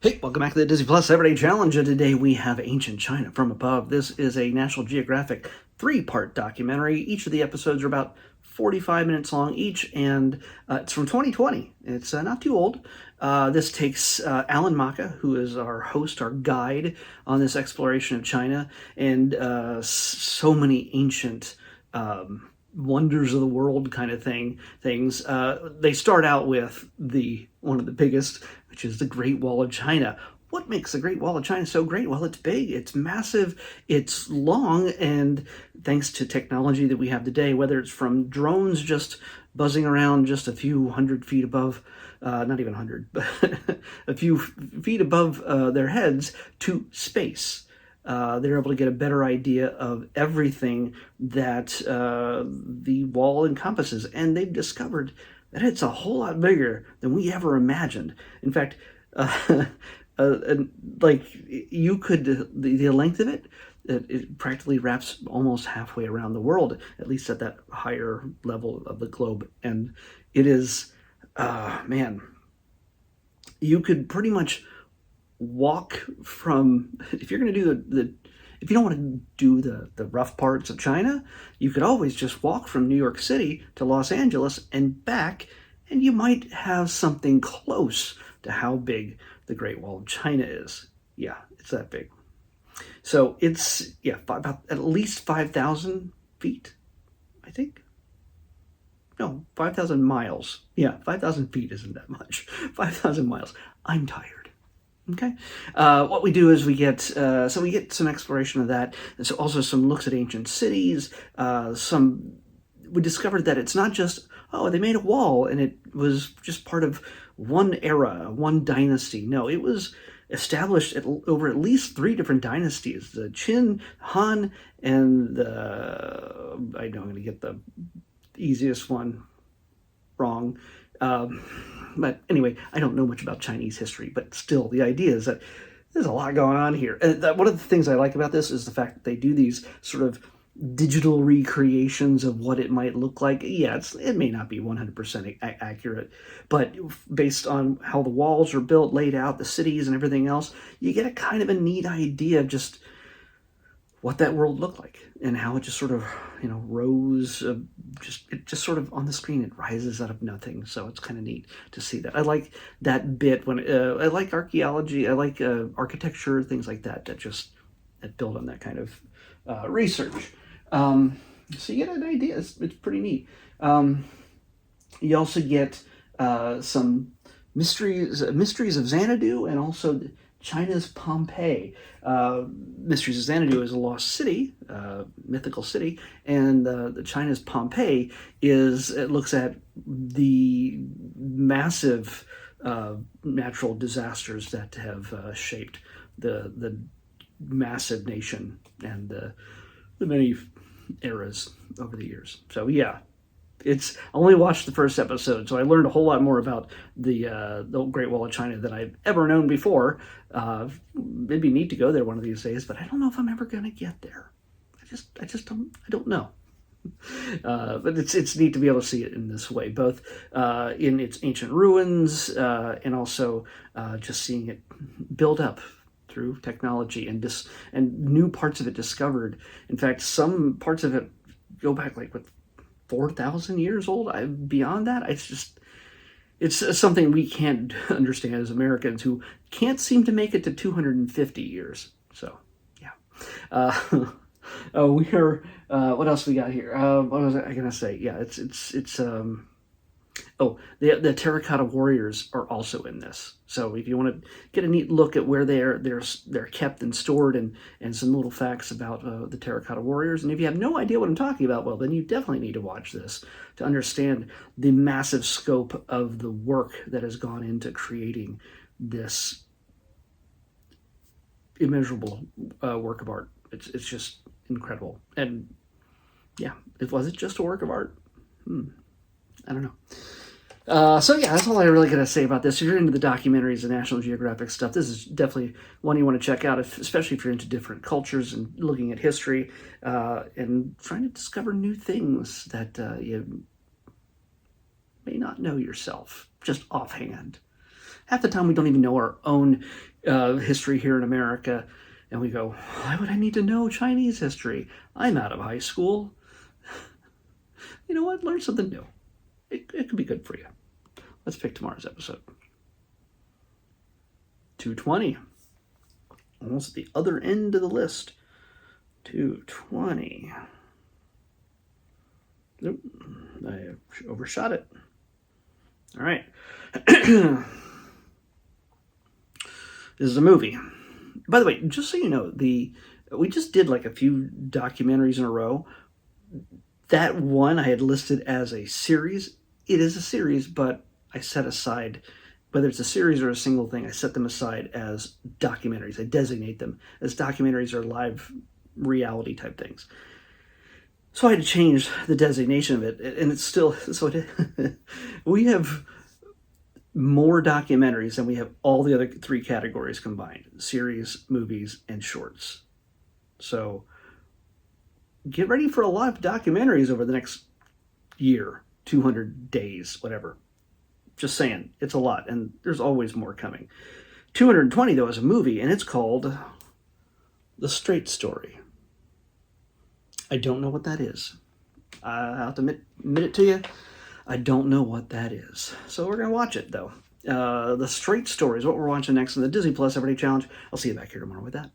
Hey, welcome back to the Disney Plus Everyday Challenge, and today we have Ancient China from Above. This is a National Geographic three-part documentary. Each of the episodes are about 45 minutes long each, and it's from 2020. It's not too old. This takes Alan Maka, who is our host, our guide on this exploration of China, and so many ancient wonders of the world kind of things. They start out with one of the biggest, which is the Great Wall of China. What makes the Great Wall of China so great? Well, it's big, it's massive, it's long, and thanks to technology that we have today, whether it's from drones just buzzing around just a few hundred feet above, not even 100, but a few feet above their heads, to space. They're able to get a better idea of everything that the wall encompasses, and they've discovered that it's a whole lot bigger than we ever imagined. In fact, like you could, the length of it practically wraps almost halfway around the world, at least at that higher level of the globe. And it is, man, you could pretty much walk from, if you're going to do if you don't want to do the rough parts of China, you could always just walk from New York City to Los Angeles and back, and you might have something close to how big the Great Wall of China is. Yeah, it's that big. So it's, about at least 5,000 feet, I think. No, 5,000 miles. Yeah, 5,000 feet isn't that much. 5,000 miles. I'm tired. Okay. What we do is we get some exploration of that. And so also some looks at ancient cities. We discovered that it's not just, they made a wall and it was just part of one era, one dynasty. No, it was established over at least three different dynasties: the Qin, Han, and I know I'm going to get the easiest one wrong. But anyway, I don't know much about Chinese history, but still, the idea is that there's a lot going on here. And one of the things I like about this is the fact that they do these sort of digital recreations of what it might look like. Yeah, it may not be 100% accurate, but based on how the walls are built, laid out, the cities and everything else, you get a kind of a neat idea of just what that world looked like and how it just sort of, rose, just sort of on the screen, it rises out of nothing. So it's kind of neat to see that. I like that bit when I like archaeology, I like architecture, things like that that build on that kind of research. So you get an idea. It's pretty neat. You also get some mysteries of Xanadu, and also China's Pompeii. Mysteries of Xanadu is a lost city, mythical city, and the China's Pompeii looks at the massive natural disasters that have shaped the massive nation and the many eras over the years. So yeah, I only watched the first episode, so I learned a whole lot more about the Great Wall of China than I've ever known before. It'd be neat to go there one of these days, but I don't know if I'm ever going to get there. I just don't know. But it's neat to be able to see it in this way, both in its ancient ruins and also just seeing it build up through technology and new parts of it discovered. In fact, some parts of it go back like 4,000 years old. Beyond that, it's something we can't understand as Americans who can't seem to make it to 250 years. So, yeah. What else we got here? What was I gonna say? Yeah, the terracotta warriors are also in this. So if you want to get a neat look at where they're kept and stored, and some little facts about the terracotta warriors, and if you have no idea what I'm talking about, well, then you definitely need to watch this to understand the massive scope of the work that has gone into creating this immeasurable work of art. It's just incredible. And yeah, was it just a work of art? I don't know. So yeah, that's all I really got to say about this. If you're into the documentaries and National Geographic stuff, this is definitely one you want to check out, especially if you're into different cultures and looking at history and trying to discover new things that you may not know yourself, just offhand. Half the time we don't even know our own history here in America, and we go, why would I need to know Chinese history? I'm out of high school. You know what? Learn something new. It could be good for you. Let's pick tomorrow's episode. 220. Almost at the other end of the list. 220. Nope. I overshot it. All right. This is a movie. By the way, just so you know, we just did like a few documentaries in a row. That one I had listed as a series. It is a series, but I set aside, whether it's a series or a single thing, I set them aside as documentaries. I designate them as documentaries or live reality type things. So I had to change the designation of it, and it's still, we have more documentaries than we have all the other three categories combined: series, movies, and shorts. So get ready for a lot of documentaries over the next year, 200 days, whatever. Just saying, it's a lot, and there's always more coming. 220, though, is a movie, and it's called The Straight Story. I don't know what that is. I'll have to admit it to you. I don't know what that is. So we're going to watch it, though. The Straight Story is what we're watching next in the Disney Plus Everyday Challenge. I'll see you back here tomorrow with that.